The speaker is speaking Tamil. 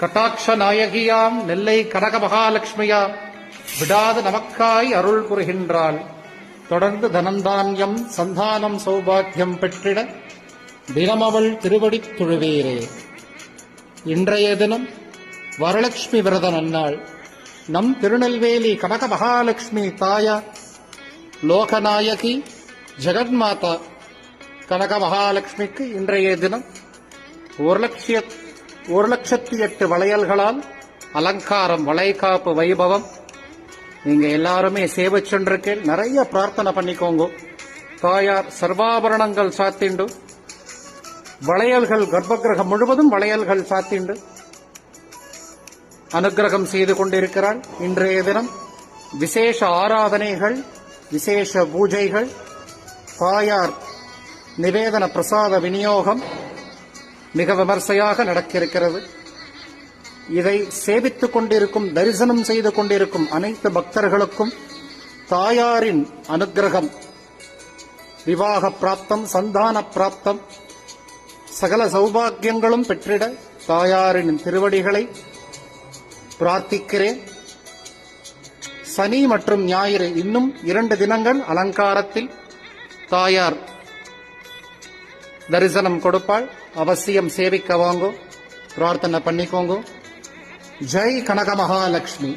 கட்டாட்ச நாயகியாம் நெல்லை கனக மகாலட்சுமியாம் விடாது நமக்காய் அருள் புரிகின்றாள். தொடர்ந்து தனந்தான்யம் சந்தானம் சௌபாக்கியம் பெற்றிட தினமவள் திருவடித் தொழுவேரே. இன்றைய தினம் வரலட்சுமி விரத நன்னாள். நம் திருநெல்வேலி கனக மகாலட்சுமி தாயார் லோகநாயகி ஜெகன்மாதா கனக மகாலட்சுமிக்கு இன்றைய தினம் 1,08,008 வளையல்களால் அலங்காரம், வளைகாப்பு வைபவம். நீங்க எல்லாருமே சேவை சென்றிருக்கேன். நிறைய பிரார்த்தனை பண்ணிக்கோங்க. தாயார் சர்வாபரணங்கள் சாத்திண்டு, வளையல்கள் கர்ப்பகிரகம் முழுவதும் வளையல்கள் சாத்திண்டு அனுகிரகம் செய்து கொண்டிருக்கிறாள். இன்றைய தினம் விசேஷ ஆராதனைகள், விசேஷ பூஜைகள், தாயார் நிவேதன பிரசாத விநியோகம் மிக விமர்சையாக நடக்கிறது. இதை சேவித்துக் கொண்டிருக்கும், தரிசனம் செய்து கொண்டிருக்கும் அனைத்து பக்தர்களுக்கும் தாயாரின் அனுகிரகம், விவாக பிராப்தம், சந்தான பிராப்தம், சகல சௌபாகியங்களும் பெற்றிட தாயாரின் திருவடிகளை பிரார்த்திக்கிறேன். சனி மற்றும் ஞாயிறு இன்னும் 2 தினங்கள் அலங்காரத்தில் தாயார் தரிசனம் கொடுப்பாள். அவசியம் சேவிக்க வாங்கோ, பிரார்த்தனை பண்ணிக்கோங்க. ஜெய் கனக மகாலட்சுமி.